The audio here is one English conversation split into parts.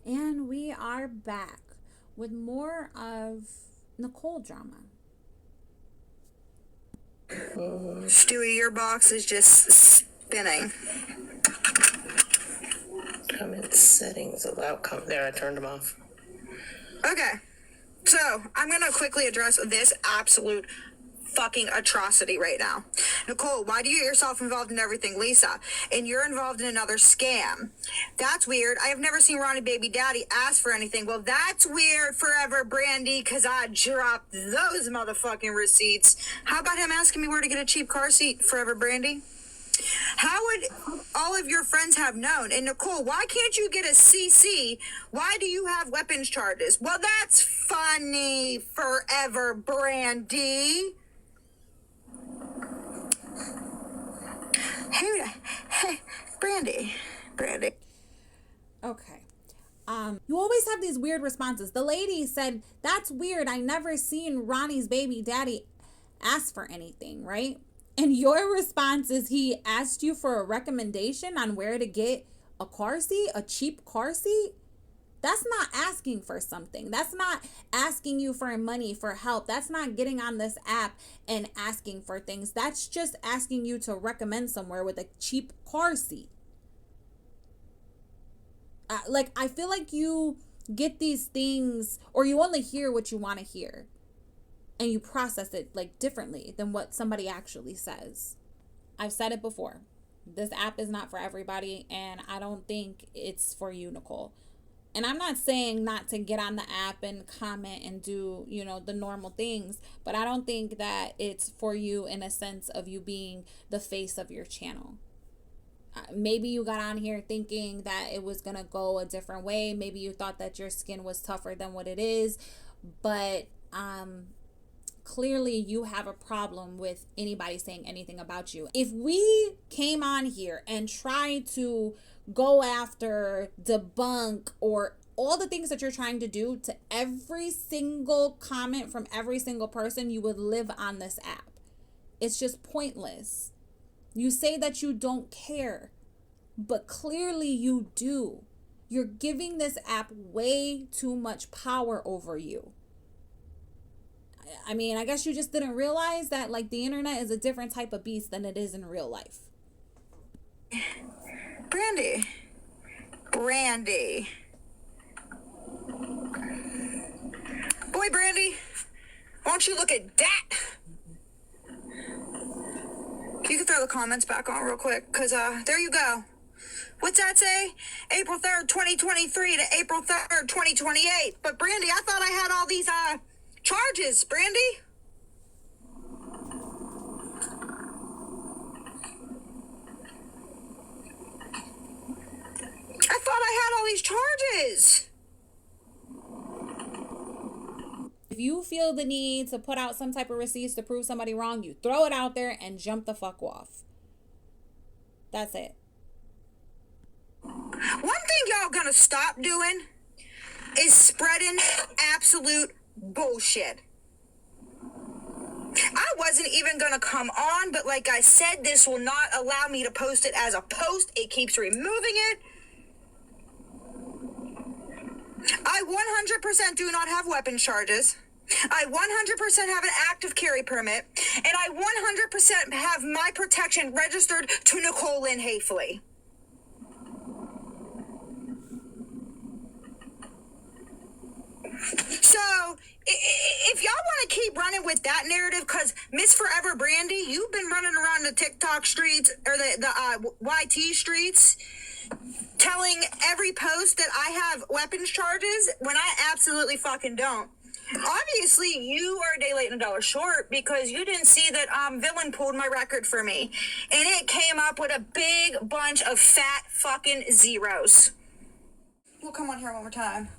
And we are back with more of Nicole drama. Stewie, your box is just spinning. Comment settings, allow comment. There, I turned them off. Okay, so I'm going to quickly address this absolute fucking atrocity right now. Nicole, why do you get yourself involved in everything, Lisa? And you're involved in another scam. That's weird. I have never seen Ronnie Baby Daddy ask for anything. Well, that's weird, Forever Brandy, because I dropped those motherfucking receipts. How about him asking me where to get a cheap car seat, Forever Brandy? How would all of your friends have known? And Nicole, why can't you get a CC? Why do you have weapons charges? Well, that's funny, Forever Brandy. Hey, Brandy. Okay. You always have these weird responses. The lady said, that's weird. I never seen Ronnie's baby daddy ask for anything, right? And your response is he asked you for a recommendation on where to get a car seat, a cheap car seat? That's not asking for something. That's not asking you for money, for help. That's not getting on this app and asking for things. That's just asking you to recommend somewhere with a cheap car seat. I feel like you get these things, or you only hear what you want to hear, and you process it like differently than what somebody actually says. I've said it before. This app is not for everybody, and I don't think it's for you, Nicole. And I'm not saying not to get on the app and comment and do, the normal things, but I don't think that it's for you in a sense of you being the face of your channel. Maybe you got on here thinking that it was going to go a different way. Maybe you thought that your skin was tougher than what it is, but clearly you have a problem with anybody saying anything about you. If we came on here and tried to go after, debunk, or all the things that you're trying to do to every single comment from every single person, you would live on this app. It's just pointless. You say that you don't care, but clearly you do. You're giving this app way too much power over you. I mean, I guess you just didn't realize that the internet is a different type of beast than it is in real life. Brandy. Boy, Brandy, won't you look at that? You can throw the comments back on real quick, because there you go. What's that say? April 3rd, 2023 to April 3rd, 2028. But Brandy, I thought I had all these charges, Brandy. I thought I had all these charges. If you feel the need to put out some type of receipts to prove somebody wrong, you throw it out there and jump the fuck off. That's it. One thing y'all gonna stop doing is spreading absolute bullshit. I wasn't even gonna come on, but like I said, this will not allow me to post it as a post. It keeps removing it. I 100% do not have weapons charges. I 100% have an active carry permit, and I 100% have my protection registered to Nicole Lynn Hafley. So, if y'all want to keep running with that narrative, because Miss Forever Brandy, you've been running around the TikTok streets, or the YT streets, telling every post that I have weapons charges, when I absolutely fucking don't. Obviously, you are a day late and a dollar short, because you didn't see that Villain pulled my record for me, and it came up with a big bunch of fat fucking zeros. We'll come on here one more time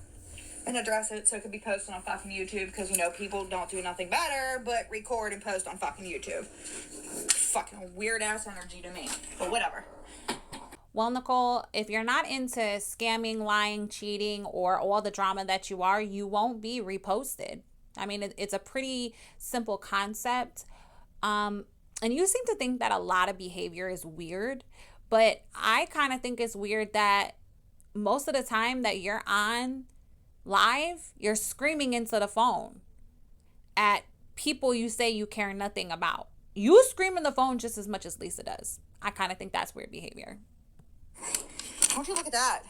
and address it so it could be posted on fucking YouTube, because, people don't do nothing better but record and post on fucking YouTube. Fucking weird-ass energy to me, but whatever. Well, Nicole, if you're not into scamming, lying, cheating, or all the drama that you are, you won't be reposted. I mean, it's a pretty simple concept. Um, and you seem to think that a lot of behavior is weird, but I kind of think it's weird that most of the time that you're on live, you're screaming into the phone at people you say you care nothing about. You scream in the phone just as much as Lisa does. I kind of think that's weird behavior. Won't you look at that?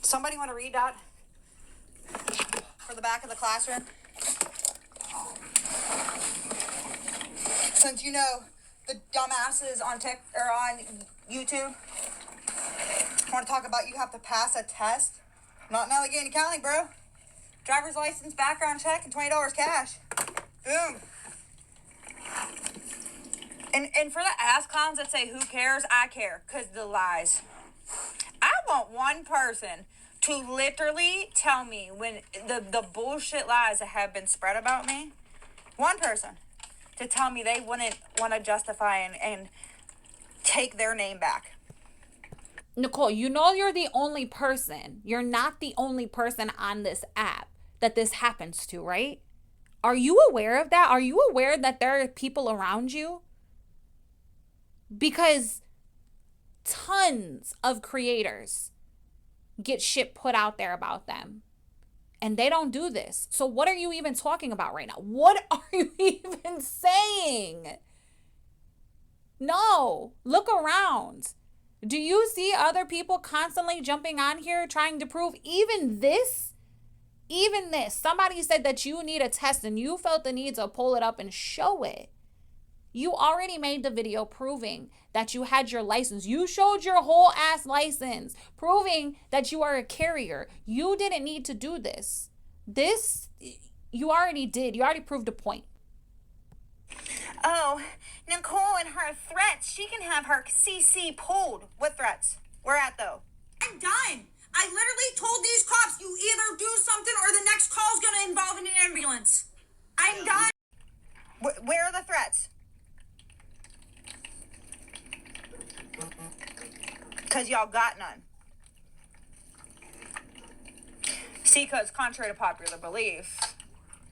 Somebody want to read that for the back of the classroom? Since you know the dumbasses on tech or on YouTube want to talk about you have to pass a test. Not in Allegheny County, bro. Driver's license, background check, and $20 cash. Boom. And for the ass clowns that say who cares, I care, because the lies. I want one person to literally tell me when the bullshit lies that have been spread about me. One person to tell me they wouldn't want to justify and take their name back. Nicole, you know you're the only person. You're not the only person on this app that this happens to, right? Are you aware of that? Are you aware that there are people around you? Because tons of creators get shit put out there about them. And they don't do this. So what are you even talking about right now? What are you even saying? No, look around. Do you see other people constantly jumping on here trying to prove even this? Even this. Somebody said that you need a test and you felt the need to pull it up and show it. You already made the video proving that you had your license. You showed your whole ass license, proving that you are a carrier. You didn't need to do this. This, you already did. You already proved a point. Oh, Nicole and her threats. She can have her CC pulled. What threats? Where at, though? I'm done. I literally told these cops you either do something or the next call's gonna involve an ambulance. I'm done. Where are the threats? Because y'all got none. See, because contrary to popular belief,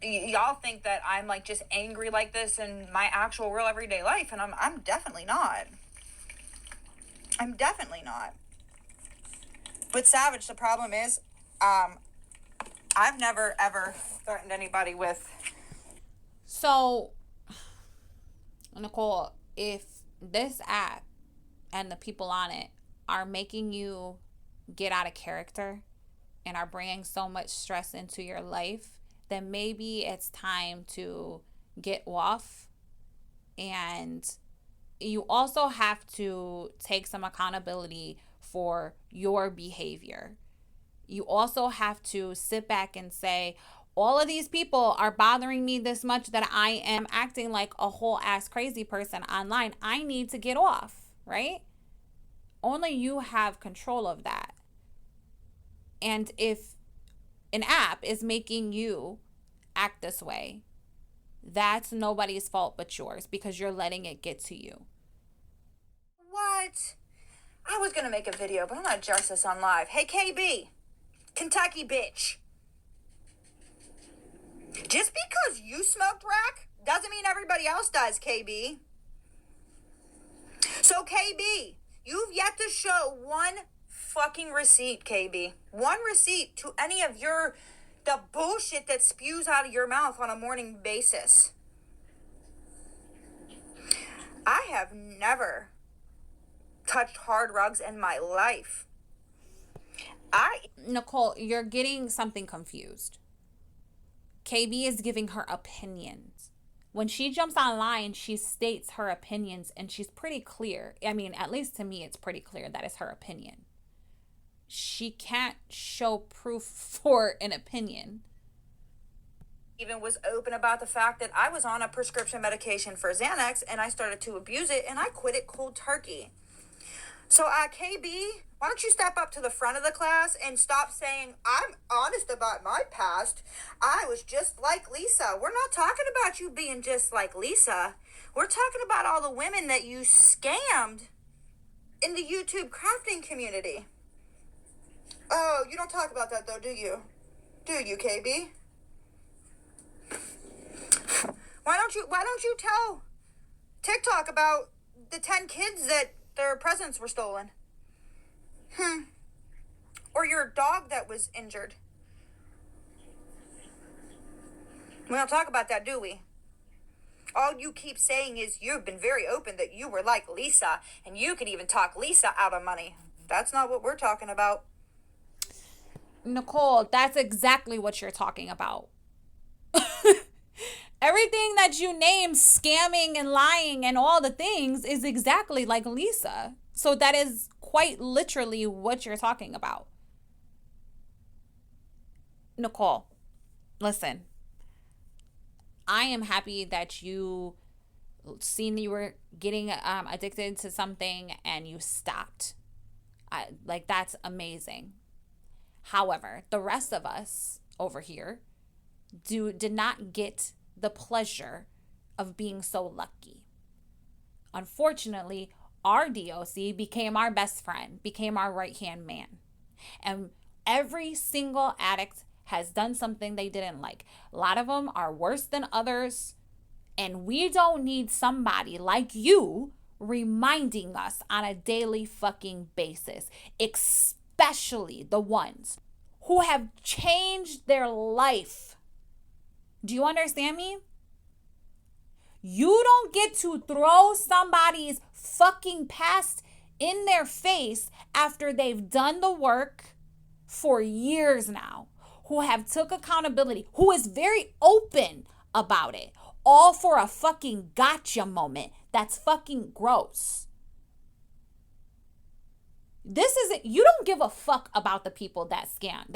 y'all think that I'm like just angry like this in my actual real everyday life, and I'm definitely not. I'm definitely not. But Savage, the problem is, I've never ever threatened anybody with. So, Nicole, if this app and the people on it are making you get out of character and are bringing so much stress into your life, then maybe it's time to get off. And you also have to take some accountability for your behavior. You also have to sit back and say, all of these people are bothering me this much that I am acting like a whole ass crazy person online. I need to get off, right? Only you have control of that. And if an app is making you act this way, that's nobody's fault but yours, because you're letting it get to you. What? I was gonna make a video, but I'm gonna address this on live. Hey, KB, Kentucky bitch. Just because you smoked crack doesn't mean everybody else does, KB. So, KB, you've yet to show one fucking receipt, KB. One receipt to any of the bullshit that spews out of your mouth on a morning basis. I have never touched hard rugs in my life. Nicole, you're getting something confused. KB is giving her opinions. When she jumps online, she states her opinions, and she's pretty clear. I mean, at least to me, it's pretty clear that it's her opinion. She can't show proof for an opinion. Even was open about the fact that I was on a prescription medication for Xanax and I started to abuse it and I quit it cold turkey. So, KB, why don't you step up to the front of the class and stop saying, I'm honest about my past. I was just like Lisa. We're not talking about you being just like Lisa. We're talking about all the women that you scammed in the YouTube crafting community. Oh, you don't talk about that though, do you? Do you, KB? Why don't you tell TikTok about the 10 kids that their presents were stolen? Or your dog that was injured? We don't talk about that, do we? All you keep saying is you've been very open that you were like Lisa, and you could even talk Lisa out of money. That's not what we're talking about. Nicole, that's exactly what you're talking about. Everything that you name, scamming and lying and all the things, is exactly like Lisa. So that is quite literally what you're talking about. Nicole, listen. I am happy that you seen that you were getting addicted to something and you stopped. That's amazing. However, the rest of us over here did not get the pleasure of being so lucky. Unfortunately, our DOC became our best friend, became our right-hand man. And every single addict has done something they didn't like. A lot of them are worse than others. And we don't need somebody like you reminding us on a daily fucking basis, especially the ones who have changed their life. Do you understand me? You don't get to throw somebody's fucking past in their face after they've done the work for years now, who have took accountability, who is very open about it, all for a fucking gotcha moment. That's fucking gross. This isn't, you don't give a fuck about the people that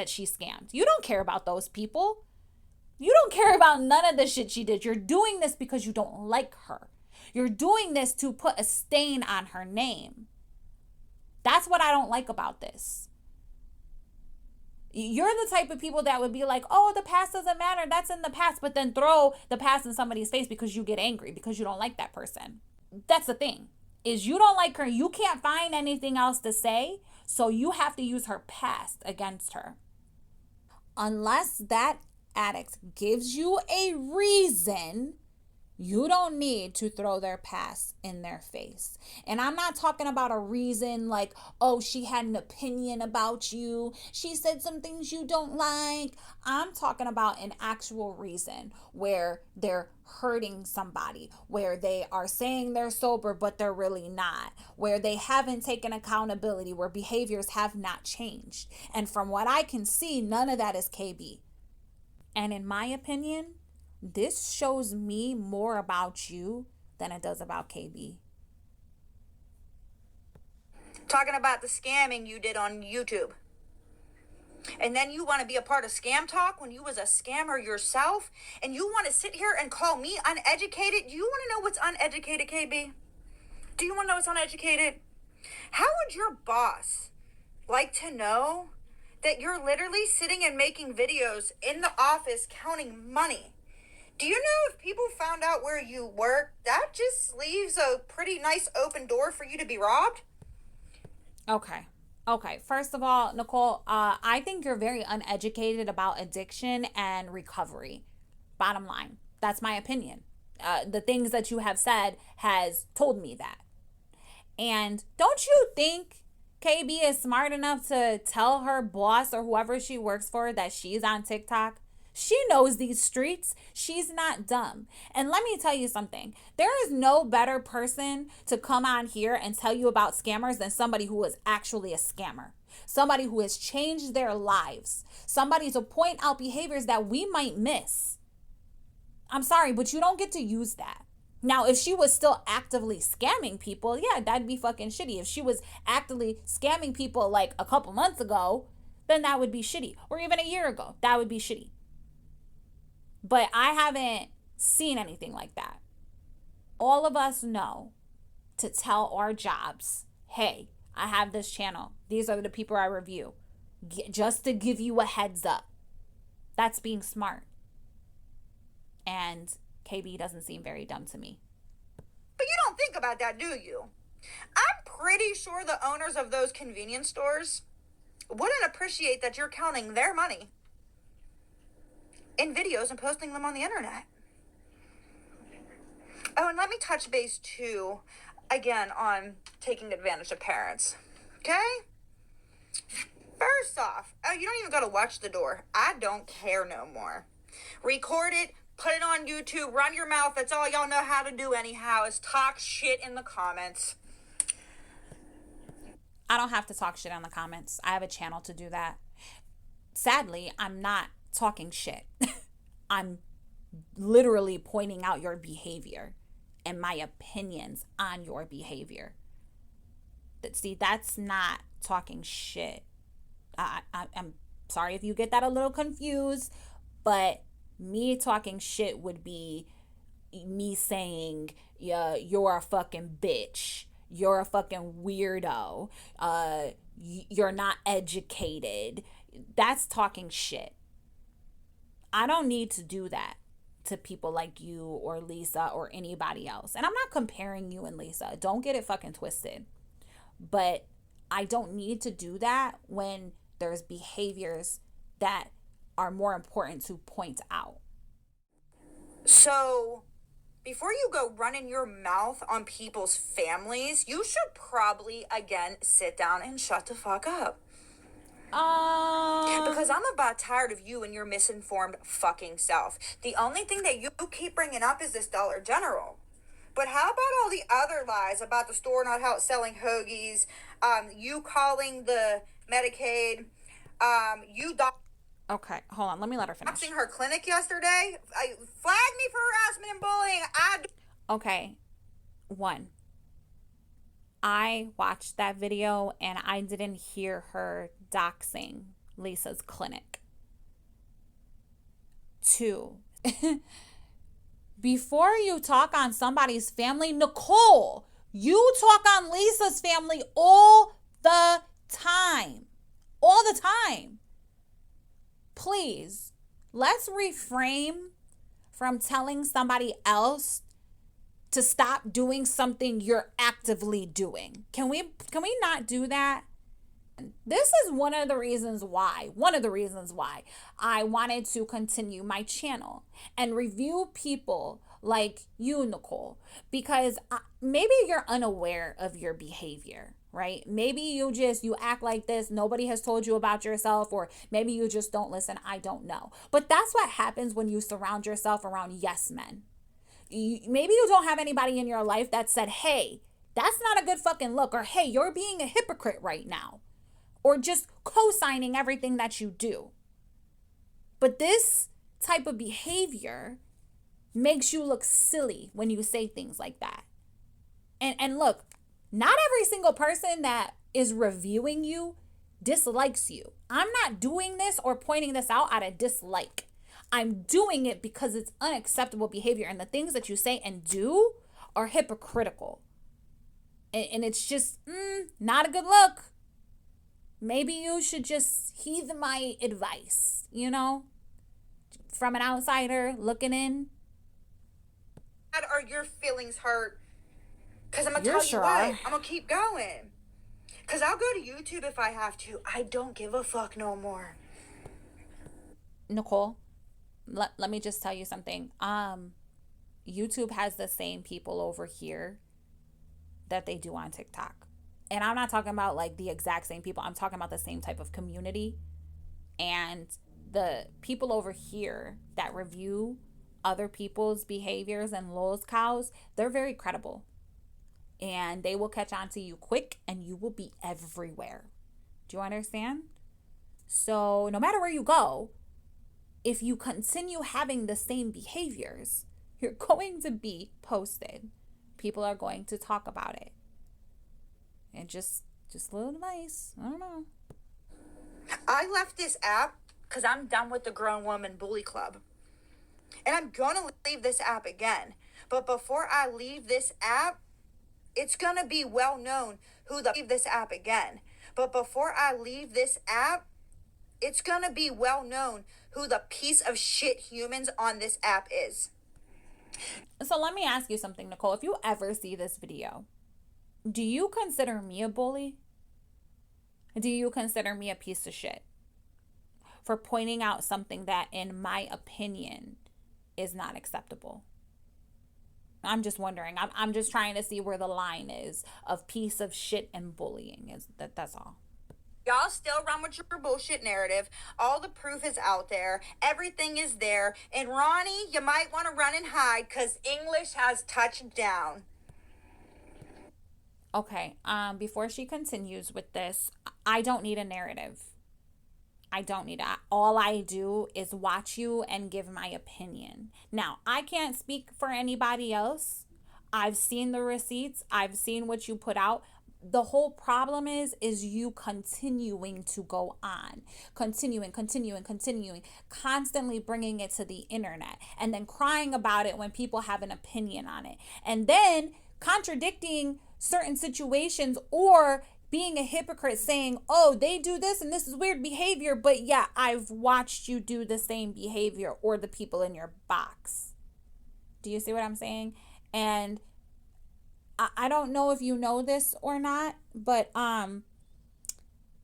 she scammed. You don't care about those people. You don't care about none of the shit she did. You're doing this because you don't like her. You're doing this to put a stain on her name. That's what I don't like about this. You're the type of people that would be like, oh, the past doesn't matter. That's in the past. But then throw the past in somebody's face because you get angry, because you don't like that person. That's the thing, is you don't like her. You can't find anything else to say. So you have to use her past against her. Unless that addict gives you a reason, you don't need to throw their past in their face. And I'm not talking about a reason like, oh, she had an opinion about you, she said some things you don't like. I'm talking about an actual reason where they're hurting somebody, where they are saying they're sober but they're really not, where they haven't taken accountability, where behaviors have not changed. And from what I can see, none of that is KB. And in my opinion, this shows me more about you than it does about KB. Talking about the scamming you did on YouTube. And then you want to be a part of Scam Talk when you was a scammer yourself? And you want to sit here and call me uneducated? Do you want to know what's uneducated, KB? Do you want to know what's uneducated? How would your boss like to know that you're literally sitting and making videos in the office counting money? Do you know if people found out where you work, that just leaves a pretty nice open door for you to be robbed? Okay. First of all, Nicole, I think you're very uneducated about addiction and recovery. Bottom line. That's my opinion. The things that you have said has told me that. And don't you think KB is smart enough to tell her boss or whoever she works for that she's on TikTok? She knows these streets. She's not dumb. And let me tell you something. There is no better person to come on here and tell you about scammers than somebody who is actually a scammer. Somebody who has changed their lives. Somebody to point out behaviors that we might miss. I'm sorry, but you don't get to use that. Now, if she was still actively scamming people, yeah, that'd be fucking shitty. If she was actively scamming people like a couple months ago, then that would be shitty. Or even a year ago, that would be shitty. But I haven't seen anything like that. All of us know to tell our jobs, hey, I have this channel. These are the people I review. Just to give you a heads up. That's being smart. And KB doesn't seem very dumb to me. But you don't think about that, do you? I'm pretty sure the owners of those convenience stores wouldn't appreciate that you're counting their money in videos and posting them on the internet. Oh, and let me touch base too, again, on taking advantage of parents. Okay? First off, oh, you don't even gotta watch the door. I don't care no more. Record it, put it on YouTube, run your mouth. That's all y'all know how to do anyhow, is talk shit in the comments. I don't have to talk shit on the comments. I have a channel to do that. Sadly, I'm not talking shit. I'm literally pointing out your behavior and my opinions on your behavior. See, that's not talking shit. I'm sorry if you get that a little confused, but me talking shit would be me saying, yeah, you're a fucking bitch. You're a fucking weirdo. You're not educated. That's talking shit. I don't need to do that to people like you or Lisa or anybody else. And I'm not comparing you and Lisa. Don't get it fucking twisted. But I don't need to do that when there's behaviors that are more important to point out. So, before you go running your mouth on people's families, you should probably, again, sit down and shut the fuck up. Because I'm about tired of you and your misinformed fucking self. The only thing that you keep bringing up is this Dollar General. But how about all the other lies about the store not out selling hoagies, you calling the Medicaid, Okay, hold on. Let me let her finish. doxing her clinic yesterday? Flag me for harassment and bullying. Okay, one. I watched that video and I didn't hear her doxing Lisa's clinic. Two. Before you talk on somebody's family, Nicole, you talk on Lisa's family all the time. All the time. Please, let's refrain from telling somebody else to stop doing something you're actively doing. Can we not do that? This is one of the reasons why I wanted to continue my channel and review people like you, Nicole, because maybe you're unaware of your behavior, right? Maybe you act like this. Nobody has told you about yourself, or maybe you just don't listen. I don't know. But that's what happens when you surround yourself around yes men. Maybe you don't have anybody in your life that said, hey, that's not a good fucking look, or hey, you're being a hypocrite right now, or just co-signing everything that you do. But this type of behavior makes you look silly when you say things like that. And look, not every single person that is reviewing you dislikes you. I'm not doing this or pointing this out of dislike. I'm doing it because it's unacceptable behavior, and the things that you say and do are hypocritical. And it's just not a good look. Maybe you should just heed my advice, from an outsider looking in. Are your feelings hurt? Because I'm going to tell you what, I'm going to keep going. Because I'll go to YouTube if I have to. I don't give a fuck no more. Nicole, let me just tell you something. YouTube has the same people over here that they do on TikTok. And I'm not talking about like the exact same people. I'm talking about the same type of community. And the people over here that review other people's behaviors and Lol's cows, they're very credible. And they will catch on to you quick and you will be everywhere. Do you understand? So no matter where you go, if you continue having the same behaviors, you're going to be posted. People are going to talk about it. And just a little advice. I don't know. I left this app because I'm done with the grown woman bully club. And I'm going to leave this app again. But before I leave this app, it's going to be well known who the leave this app again. But before I leave this app, it's going to be well known who the piece of shit humans on this app is. So let me ask you something, Nicole. If you ever see this video, Do you consider me a bully? Do you consider me a piece of shit for pointing out something that, in my opinion, is not acceptable? I'm just wondering. I'm just trying to see where the line is of piece of shit and bullying. That's all. Y'all still run with your bullshit narrative. All the proof is out there. Everything is there. And Ronnie, you might want to run and hide because English has touched down. Okay, before she continues with this, I don't need a narrative. I don't need that. All I do is watch you and give my opinion. Now, I can't speak for anybody else. I've seen the receipts. I've seen what you put out. The whole problem is you continuing to go on, continuing, constantly bringing it to the internet, and then crying about it when people have an opinion on it, and then contradicting certain situations or being a hypocrite saying, oh, they do this and this is weird behavior, but yeah, I've watched you do the same behavior, or the people in your box. Do you see what I'm saying? And I don't know if you know this or not, but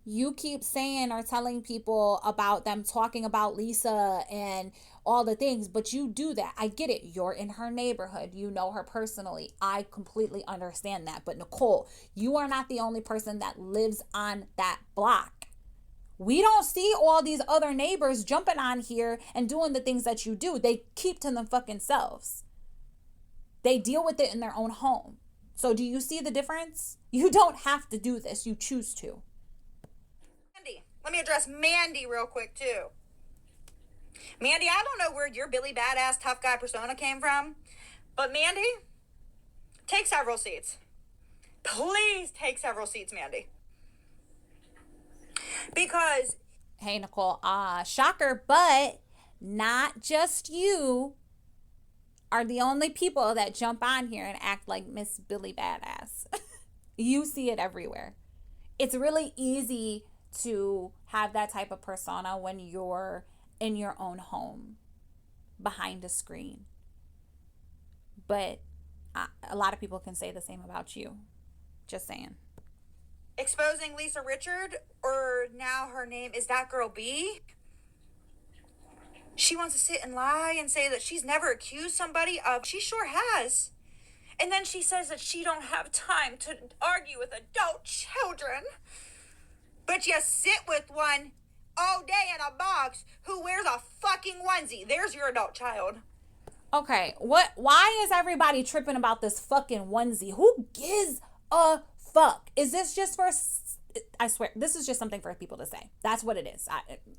you keep saying or telling people about them talking about Lisa and all the things, but you do that. I get it. You're in her neighborhood. You know her personally. I completely understand that. But Nicole, you are not the only person that lives on that block. We don't see all these other neighbors jumping on here and doing the things that you do. They keep to them fucking selves. They deal with it in their own home. So do you see the difference? You don't have to do this. You choose to. Mandy. Let me address Mandy real quick, too. Mandy, I don't know where your Billy Badass tough guy persona came from, but Mandy, take several seats. Please take several seats, Mandy. Because... Hey, Nicole, shocker, but not just you are the only people that jump on here and act like Miss Billy Badass. You see it everywhere. It's really easy to have that type of persona when you're in your own home behind a screen. But a lot of people can say the same about you. Just saying. Exposing Lisa Richard, or now her name is that girl B. She wants to sit and lie and say that she's never accused somebody of... She sure has. And then she says that she don't have time to argue with adult children. But you sit with one all day in a box who wears a fucking onesie. There's your adult child. Okay, why is everybody tripping about this fucking onesie? Who gives a fuck? Is this just for... I swear, this is just something for people to say. That's what it is.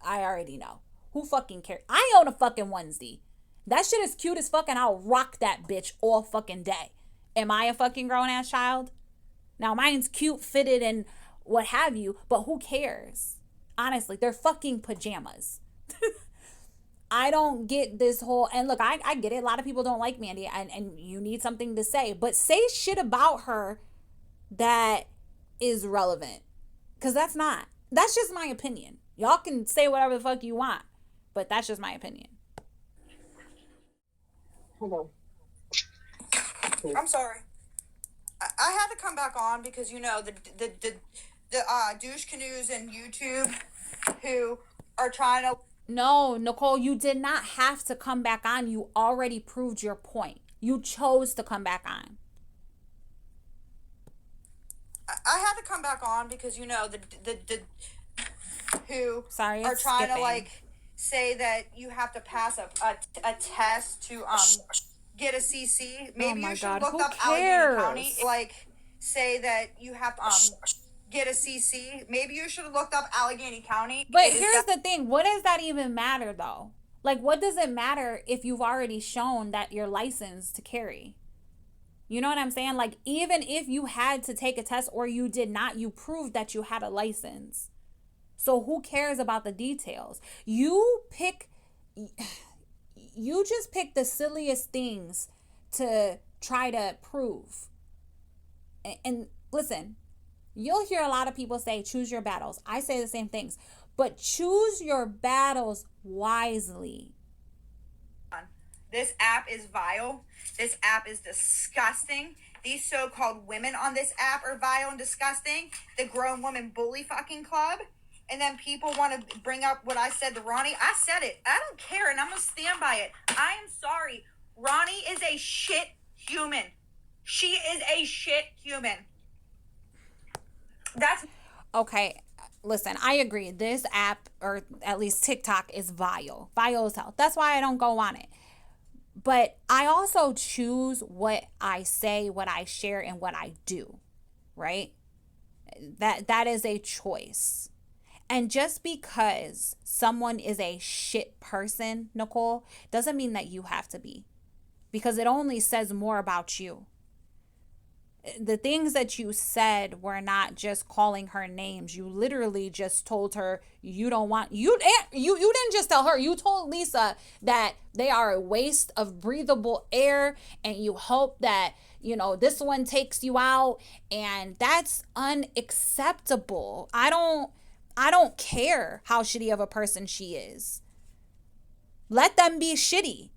I already know. Who fucking cares? I own a fucking onesie. That shit is cute as fuck, and I'll rock that bitch all fucking day. Am I a fucking grown-ass child? Now, mine's cute, fitted, and what have you, but who cares? Honestly, they're fucking pajamas. I don't get this whole... And look, I get it. A lot of people don't like Mandy, and you need something to say. But say shit about her that is relevant. Because that's not. That's just my opinion. Y'all can say whatever the fuck you want. But that's just my opinion. Hold on. I'm sorry. I had to come back on because, you know, the douche canoes in YouTube who are trying to... No, Nicole, you did not have to come back on. You already proved your point. You chose to come back on. I had to come back on because, you know, the who Sorry, are trying skipping. to, like, say that you have to pass a test to get a CC. Maybe my you should God, look who up cares? Allegheny County. Like, say that you have to get a CC. Maybe you should have looked up Allegheny County. But here's the thing. What does that even matter, though? Like, what does it matter if you've already shown that you're licensed to carry? You know what I'm saying? Like, even if you had to take a test or you did not, you proved that you had a license. So who cares about the details? You just pick the silliest things to try to prove. And listen, you'll hear a lot of people say, choose your battles. I say the same things, but choose your battles wisely. This app is vile. This app is disgusting. These so-called women on this app are vile and disgusting. The grown woman bully fucking club. And then people want to bring up what I said to Ronnie. I said it. I don't care, and I'm going to stand by it. I am sorry. Ronnie is a shit human. She is a shit human. That's... Okay, listen, I agree. This app, or at least TikTok, is vile. Vile as hell. That's why I don't go on it. But I also choose what I say, what I share, and what I do, right? That is a choice. And just because someone is a shit person, Nicole, doesn't mean that you have to be. Because it only says more about you. The things that you said were not just calling her names. You literally just told her you don't want, you didn't just tell her. You told Lisa that they are a waste of breathable air, and you hope that, you know, this one takes you out, and that's unacceptable. I don't care how shitty of a person she is. Let them be shitty.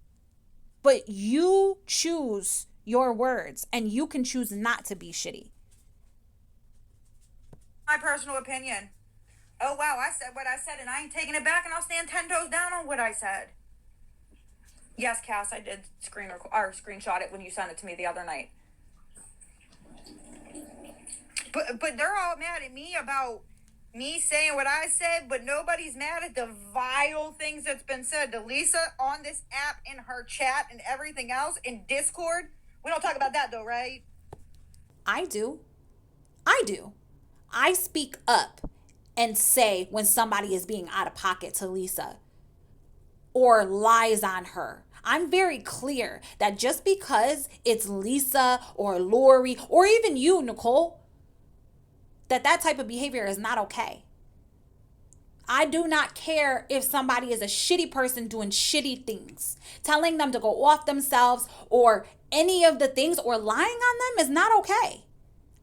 But you choose your words, and you can choose not to be shitty. My personal opinion. Oh, wow, I said what I said, and I ain't taking it back, and I'll stand 10 toes down on what I said. Yes, Cass, I did screenshot it when you sent it to me the other night. But they're all mad at me about me saying what I said, but nobody's mad at the vile things that's been said to Lisa on this app, in her chat, and everything else, in Discord. We don't talk about that, though, right? I do. I speak up and say when somebody is being out of pocket to Lisa or lies on her. I'm very clear that just because it's Lisa or Lori or even you, Nicole, that type of behavior is not okay. I do not care if somebody is a shitty person doing shitty things. Telling them to go off themselves or any of the things or lying on them is not okay.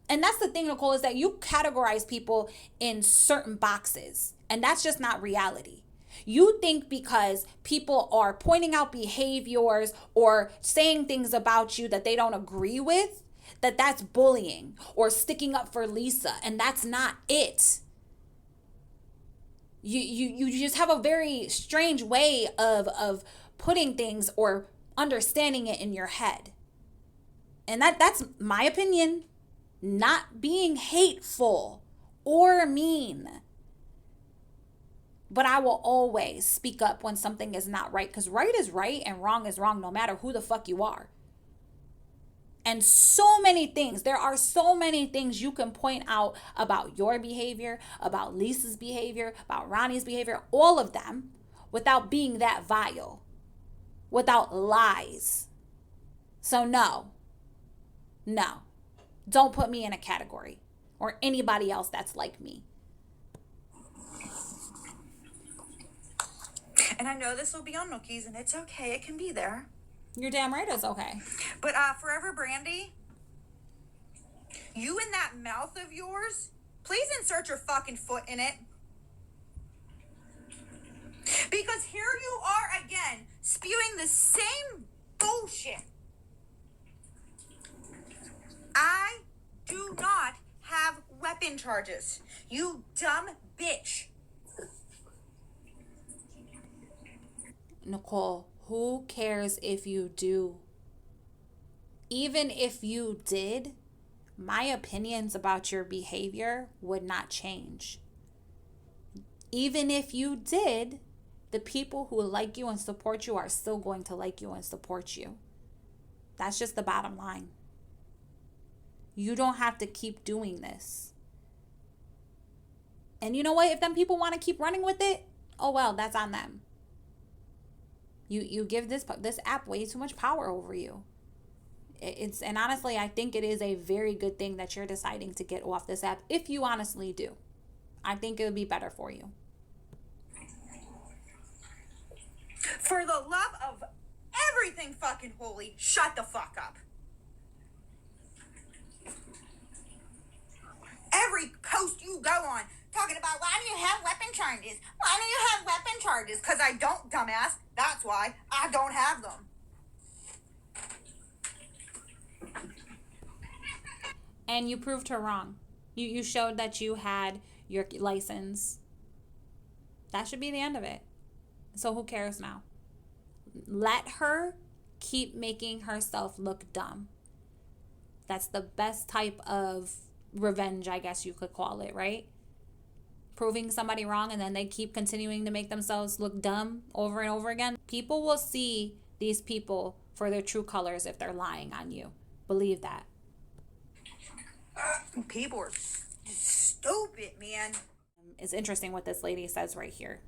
And that's the thing, Nicole, is that you categorize people in certain boxes. And that's just not reality. You think because people are pointing out behaviors or saying things about you that they don't agree with, that's bullying or sticking up for Lisa. And that's not it. You just have a very strange way of putting things or understanding it in your head. And that's my opinion. Not being hateful or mean. But I will always speak up when something is not right, because right is right and wrong is wrong no matter who the fuck you are. And so many things, there are so many things you can point out about your behavior, about Lisa's behavior, about Ronnie's behavior, all of them, without being that vile, without lies. So no, don't put me in a category or anybody else that's like me. And I know this will be on Nookies, and it's okay, it can be there. You're damn right it's okay. But Forever Brandy, you in that mouth of yours, please insert your fucking foot in it. Because here you are again, spewing the same bullshit. I do not have weapon charges, you dumb bitch. Nicole, who cares if you do? Even if you did, my opinions about your behavior would not change. Even if you did, the people who like you and support you are still going to like you and support you. That's just the bottom line. You don't have to keep doing this. And you know what? If them people want to keep running with it, oh well, that's on them. You give this app way too much power over you. And honestly, I think it is a very good thing that you're deciding to get off this app, if you honestly do. I think it would be better for you. For the love of everything fucking holy, shut the fuck up. Every post you go on talking about, why do you have weapon charges? Why do you have weapon charges? Because I don't, dumbass. That's why I don't have them. And you proved her wrong. You showed that you had your license. That should be the end of it. So who cares now? Let her keep making herself look dumb. That's the best type of revenge, I guess you could call it, right? Proving somebody wrong and then they keep continuing to make themselves look dumb over and over again. People will see these people for their true colors if they're lying on you. Believe that. People are stupid, man. It's interesting what this lady says right here.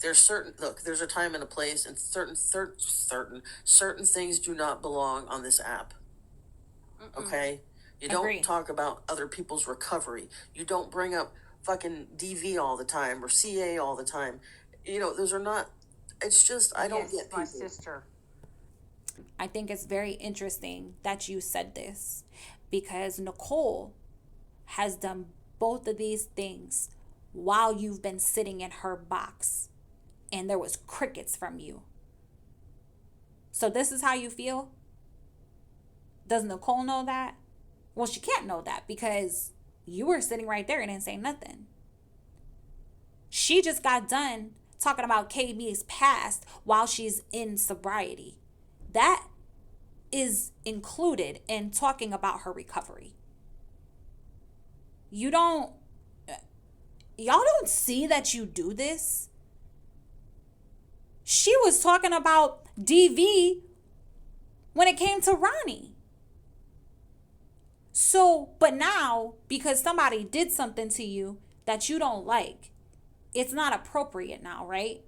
There's a time and a place, and certain things do not belong on this app. Okay? You don't talk about other people's recovery. You don't bring up fucking DV all the time or CA all the time. Those are not, it's just, I don't get people. My sister. I think it's very interesting that you said this because Nicole has done both of these things while you've been sitting in her box and there was crickets from you. So this is how you feel? Does Nicole know that? Well, she can't know that because you were sitting right there and didn't say nothing. She just got done talking about KB's past while she's in sobriety. That is included in talking about her recovery. Y'all don't see that you do this? She was talking about DV when it came to Ronnie. So, but now, because somebody did something to you that you don't like, it's not appropriate now, right?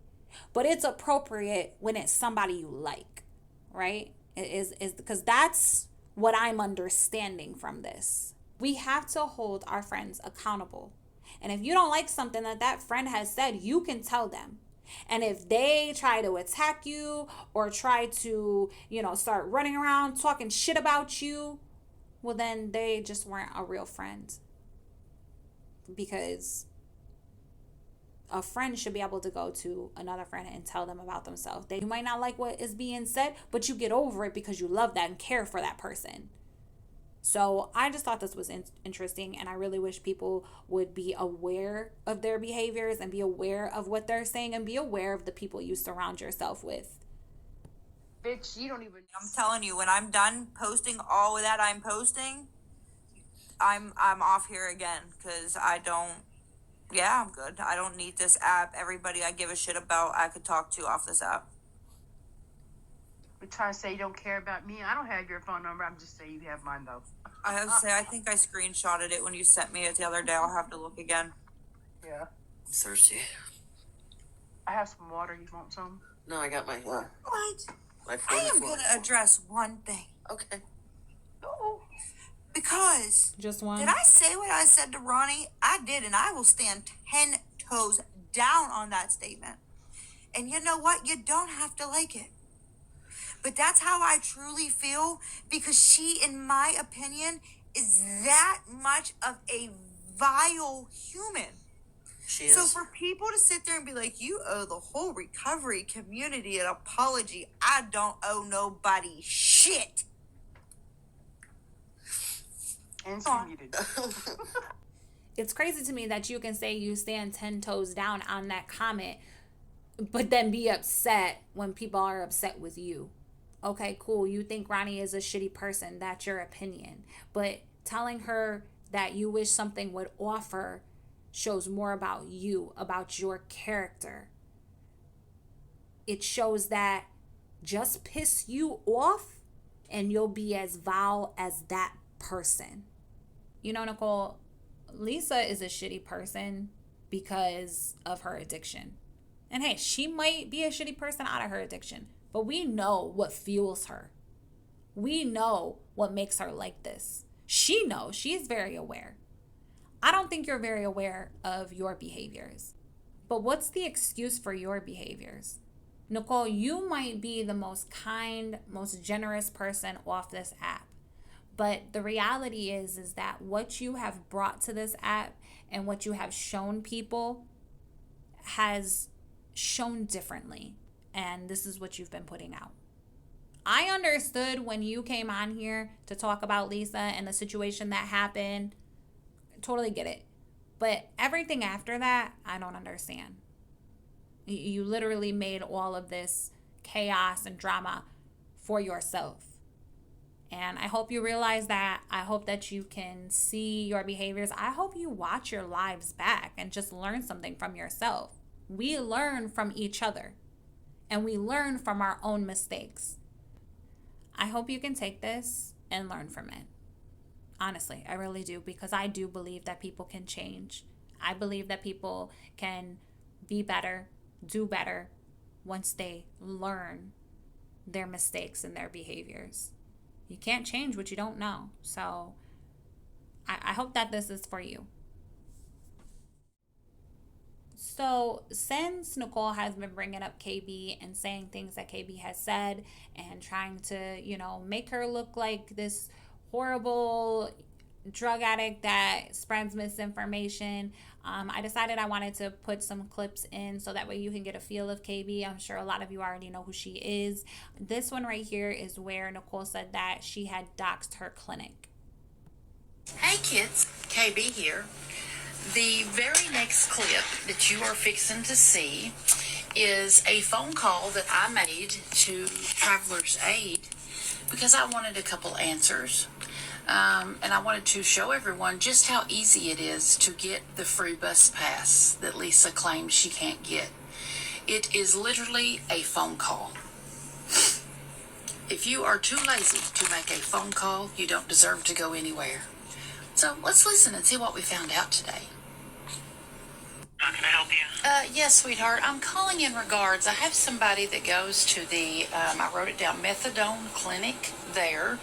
But it's appropriate when it's somebody you like, right? It is because that's what I'm understanding from this. We have to hold our friends accountable. And if you don't like something that friend has said, you can tell them. And if they try to attack you or try to, start running around talking shit about you, well, then they just weren't a real friend. Because a friend should be able to go to another friend and tell them about themselves. You might not like what is being said, but you get over it because you love that and care for that person. So I just thought this was interesting, and I really wish people would be aware of their behaviors and be aware of what they're saying and be aware of the people you surround yourself with. Bitch, you don't even. I'm telling you, when I'm done posting all of that I'm posting, I'm off here again because I don't. Yeah, I'm good. I don't need this app. Everybody I give a shit about, I could talk to off this app. You're trying to say you don't care about me. I don't have your phone number. I'm just saying you have mine, though. I have to say, I think I screenshotted it when you sent me it the other day. I'll have to look again. Yeah. I'm thirsty. I have some water. You want some? No, I got my What? my I am going to address one thing. Okay. Oh. Because Just one. did I say what I said to Ronnie? I did, and I will stand 10 toes down on that statement. And you know what? You don't have to like it. But that's how I truly feel, because she, in my opinion, is that much of a vile human. She is. So for people to sit there and be like, you owe the whole recovery community an apology, I don't owe nobody shit. And she needed. It's crazy to me that you can say you stand 10 toes down on that comment, but then be upset when people are upset with you. Okay, cool. You think Ronnie is a shitty person. That's your opinion. But telling her that you wish something would offer shows more about you, about your character. It shows that just piss you off and you'll be as vile as that person. Nicole, Lisa is a shitty person because of her addiction. And hey, she might be a shitty person out of her addiction, but we know what fuels her. We know what makes her like this. She knows. She is very aware. I don't think you're very aware of your behaviors. But what's the excuse for your behaviors? Nicole, you might be the most kind, most generous person off this app. But the reality is that what you have brought to this app and what you have shown people has shown differently. And this is what you've been putting out. I understood when you came on here to talk about Lisa and the situation that happened. Totally get it. But everything after that, I don't understand. You literally made all of this chaos and drama for yourself. And I hope you realize that. I hope that you can see your behaviors. I hope you watch your lives back and just learn something from yourself. We learn from each other and we learn from our own mistakes. I hope you can take this and learn from it. Honestly, I really do, because I do believe that people can change. I believe that people can be better, do better once they learn their mistakes and their behaviors. You can't change what you don't know. So I hope that this is for you. So since Nicole has been bringing up KB and saying things that KB has said and trying to, make her look like this horrible drug addict that spreads misinformation, I decided I wanted to put some clips in so that way you can get a feel of KB. I'm sure a lot of you already know who she is. This one right here is where Nicole said that she had doxed her clinic. Hey kids, KB here. The very next clip that you are fixing to see is a phone call that I made to Traveler's Aid because I wanted a couple answers. And I wanted to show everyone just how easy it is to get the free bus pass that Lisa claims she can't get. It is literally a phone call. If you are too lazy to make a phone call, you don't deserve to go anywhere. So let's listen and see what we found out today. How can I help you? Yes, sweetheart. I'm calling in regards. I have somebody that goes to the, I wrote it down, methadone clinic there.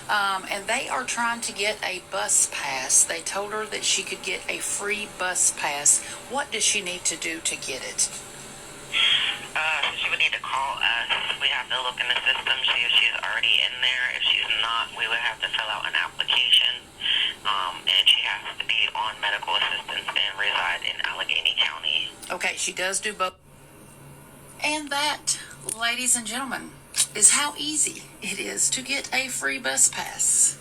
And they are trying to get a bus pass. They told her that she could get a free bus pass. What does she need to do to get it? She would need to call us. We have to look in the system, see if she's already in there. If she's not, we would have to fill out an application. And she has to be on medical assistance and reside in Allegheny County. Okay, she does do both. And that, ladies and gentlemen, is how easy it is to get a free bus pass.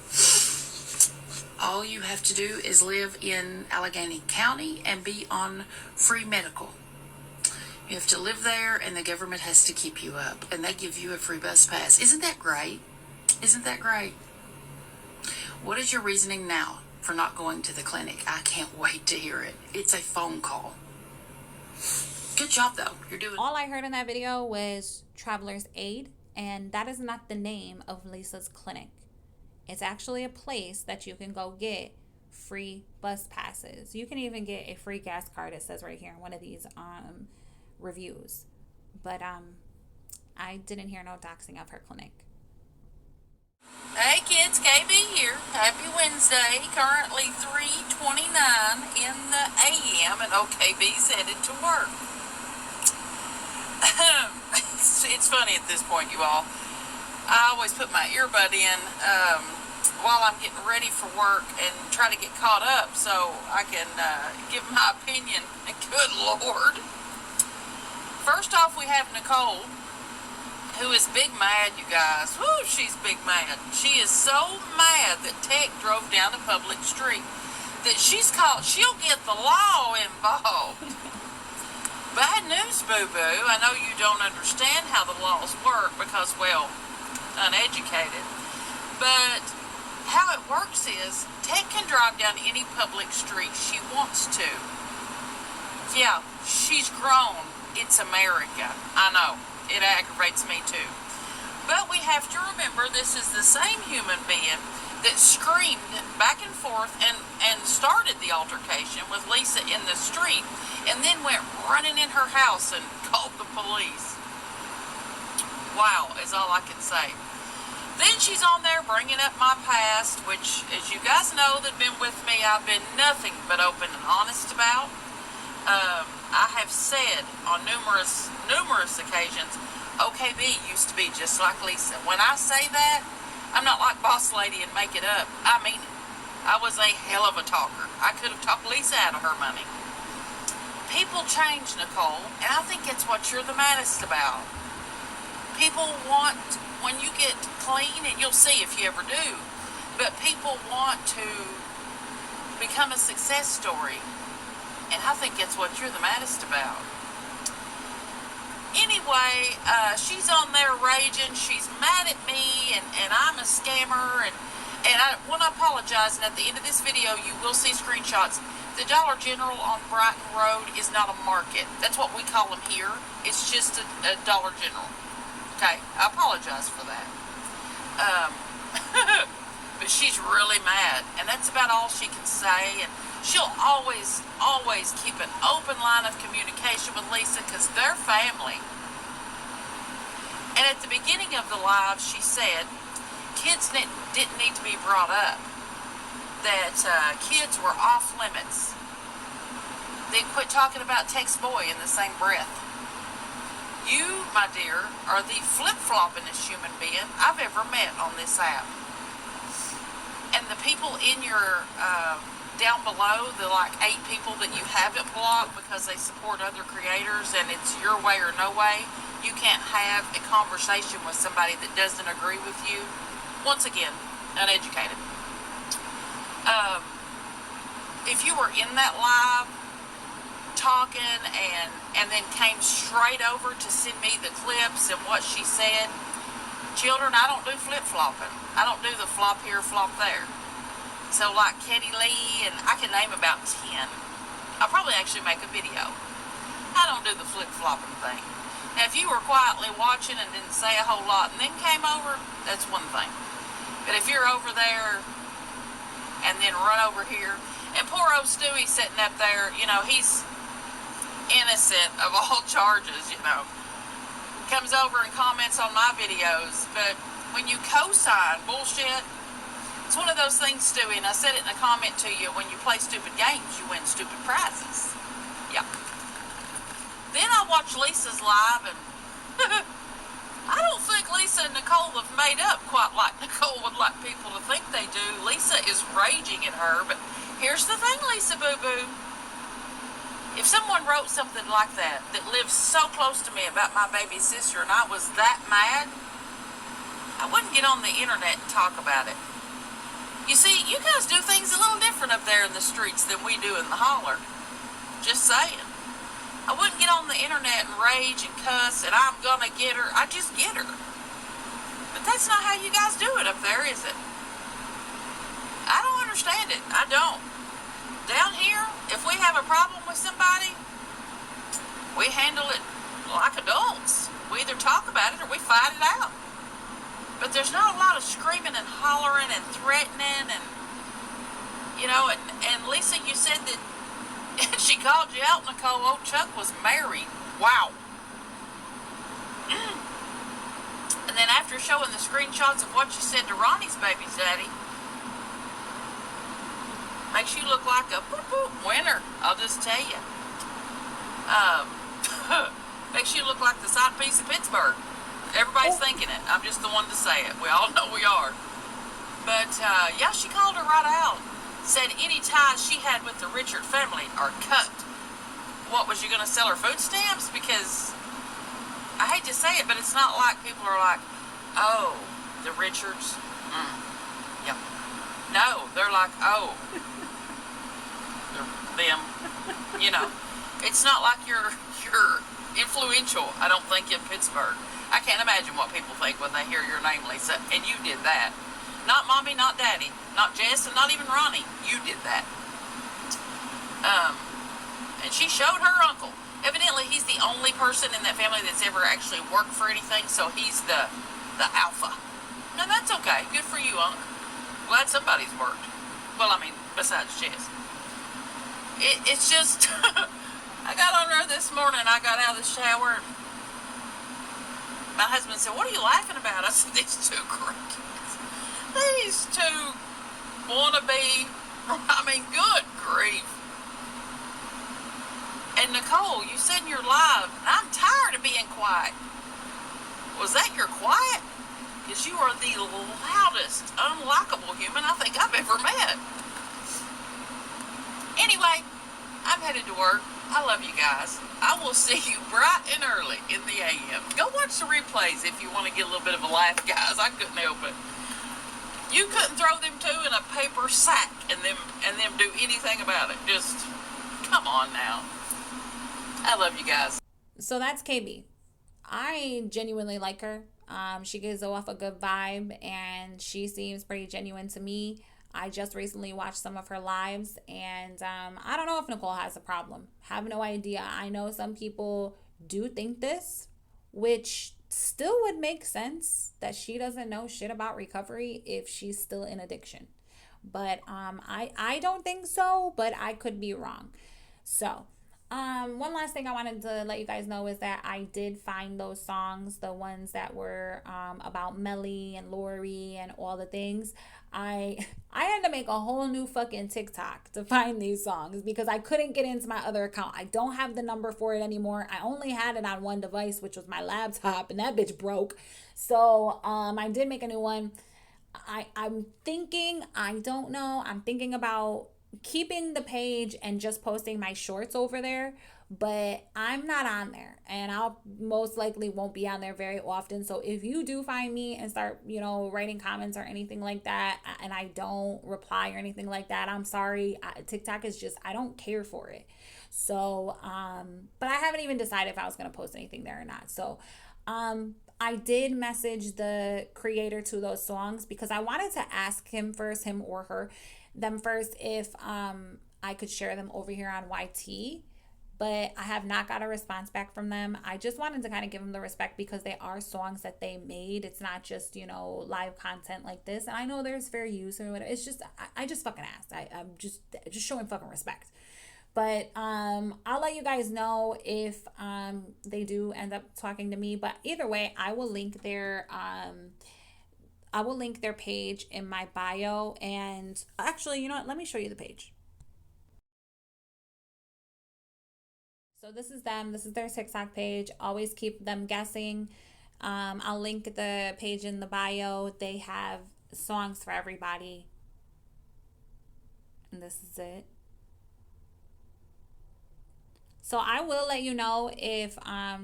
All you have to do is live in Allegheny County and be on free medical. You have to live there and the government has to keep you up and they give you a free bus pass. Isn't that great? Isn't that great? What is your reasoning now for not going to the clinic? I can't wait to hear it. It's a phone call. Good job though. You're doing. All I heard in that video was Traveler's Aid, and that is not the name of Lisa's clinic. It's actually a place that you can go get free bus passes. You can even get a free gas card, it says right here in one of these reviews. But I didn't hear no doxing of her clinic. Hey kids, KB here. Happy Wednesday. Currently 3:29 in the AM and OKB's headed to work. It's funny at this point, you all. I always put my earbud in while I'm getting ready for work and try to get caught up so I can give my opinion. Good Lord. First off, we have Nicole, who is big mad, you guys. Woo, she's big mad. She is so mad that Tech drove down a public street that she'll get the law involved. Bad news, boo-boo. I know you don't understand how the laws work because, well, uneducated. But how it works is Tech can drive down any public street she wants to. Yeah, she's grown. It's America. I know. It aggravates me too. But we have to remember this is the same human being that screamed back and forth and started the altercation with Lisa in the street and then went running in her house and called the police. Wow, is all I can say. Then she's on there bringing up my past, which, as you guys know that have been with me, I've been nothing but open and honest about. I have said on numerous occasions, OKB used to be just like Lisa. When I say that, I'm not like Boss Lady and make it up. I mean it. I was a hell of a talker. I could have talked Lisa out of her money. People change, Nicole, and I think it's what you're the maddest about. people want, when you get clean, and you'll see if you ever do, but people want to become a success story. And I think that's what you're the maddest about. Anyway, she's on there raging. She's mad at me, and I'm a scammer. And I want to apologize. And at the end of this video, you will see screenshots. The Dollar General on Brighton Road is not a market. That's what we call them here. It's just a Dollar General. Okay, I apologize for that. But she's really mad, and that's about all she can say. And she'll always keep an open line of communication with Lisa because they're family. And at the beginning of the live, she said kids didn't need to be brought up, that kids were off limits. Then quit talking about Tex Boy in the same breath. You, my dear, are the flip-floppingest human being I've ever met on this app. And the people in your down below, the like 8 people that you haven't blocked because they support other creators and it's your way or no way, you can't have a conversation with somebody that doesn't agree with you. Once again, uneducated. If you were in that live talking and then came straight over to send me the clips and what she said, children, I don't do flip-flopping. I don't do the flop here, flop there. So like Katie Lee, and I can name about 10. I'll probably actually make a video. I don't do the flip-flopping thing. Now, if you were quietly watching and didn't say a whole lot and then came over, that's one thing. But if you're over there and then run over here, and poor old Stewie's sitting up there, you know, he's innocent of all charges, you know. Comes over and comments on my videos, but when you co-sign bullshit, it's one of those things, Stewie, and I said it in a comment to you, when you play stupid games, you win stupid prizes. Yeah. Then I watched Lisa's live, and I don't think Lisa and Nicole have made up quite like Nicole would like people to think they do. Lisa is raging at her, but here's the thing, Lisa boo-boo. If someone wrote something like that lives so close to me about my baby sister, and I was that mad, I wouldn't get on the internet and talk about it. You see, you guys do things a little different up there in the streets than we do in the holler. Just saying. I wouldn't get on the internet and rage and cuss and I'm gonna get her. I just get her. But that's not how you guys do it up there, is it? I don't understand it. I don't. Down here, if we have a problem with somebody, we handle it like adults. We either talk about it or we fight it out. But there's not a lot of screaming and hollering and threatening and, you know, and Lisa, you said that she called you out, Nicole. Old Chuck was married. Wow. And then after showing the screenshots of what you said to Ronnie's baby's daddy, makes you look like a boop-boop winner, I'll just tell you. Makes you look like the side piece of Pittsburgh. Everybody's thinking it. I'm just the one to say it. We all know we are. But, yeah, she called her right out. Said any ties she had with the Richard family are cut. What, was you going to sell her food stamps? Because, I hate to say it, but it's not like people are like, oh, the Richards? Yep. No, they're like, oh, them. You know, it's not like you're influential, I don't think, in Pittsburgh. I can't imagine what people think when they hear your name, Lisa, and you did that. Not Mommy, not Daddy, not Jess, and not even Ronnie. You did that. And she showed her uncle. Evidently, he's the only person in that family that's ever actually worked for anything, so he's the alpha. And that's okay. Good for you, Unc. Glad somebody's worked. Well, I mean, besides Jess. It's just, I got on her this morning, I got out of the shower, and my husband said, what are you laughing about? I said, these two crickets. These two wannabe, I mean, good grief. And Nicole, you said in your live, I'm tired of being quiet. Was that your quiet? Because you are the loudest, unlikable human I think I've ever met. Anyway, I'm headed to work. I love you guys. I will see you bright and early in the AM. Go watch the replays if you want to get a little bit of a laugh, guys. I couldn't help it. You couldn't throw them two in a paper sack and them do anything about it. Just come on now. I love you guys. So that's KB. I genuinely like her. She gives off a good vibe and she seems pretty genuine to me. I just recently watched some of her lives and I don't know if Nicole has a problem. Have no idea. I know some people do think this, which still would make sense that she doesn't know shit about recovery if she's still in addiction. But I don't think so, but I could be wrong. So one last thing I wanted to let you guys know is that I did find those songs, the ones that were about Melly and Lori and all the things. I had to make a whole new fucking TikTok to find these songs because I couldn't get into my other account. I don't have the number for it anymore. I only had it on one device, which was my laptop, and that bitch broke. So I did make a new one. I'm thinking, I don't know, I'm thinking about keeping the page and just posting my shorts over there, but I'm not on there and I'll most likely won't be on there very often. So if you do find me and start, writing comments or anything like that and I don't reply or anything like that, I'm sorry. TikTok is just, I don't care for it. So but I haven't even decided if I was going to post anything there or not. So I did message the creator to those songs because I wanted to ask him or her, them first, if I could share them over here on YT, but I have not got a response back from them. I just wanted to kind of give them the respect because they are songs that they made. It's not just, live content like this. And I know there's fair use or whatever. It's just, I just fucking asked. I'm just showing fucking respect. But I'll let you guys know if they do end up talking to me. But either way, I will link their page in my bio. And actually, you know what? Let me show you the page. So this is them. This is their TikTok page. Always keep them guessing. I'll link the page in the bio. They have songs for everybody. And this is it. So I will let you know if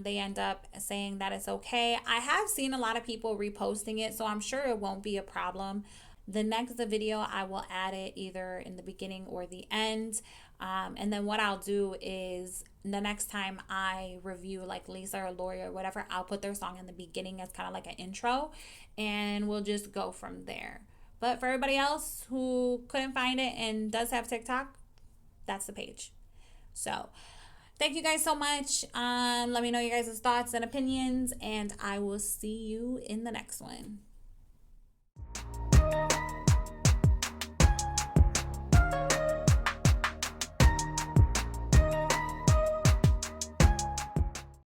they end up saying that it's okay. I have seen a lot of people reposting it, so I'm sure it won't be a problem. The next video, I will add it either in the beginning or the end. And then what I'll do is the next time I review like Lisa or Lori or whatever, I'll put their song in the beginning as kind of like an intro and we'll just go from there. But for everybody else who couldn't find it and does have TikTok, that's the page. So thank you guys so much. Let me know your guys' thoughts and opinions, and I will see you in the next one.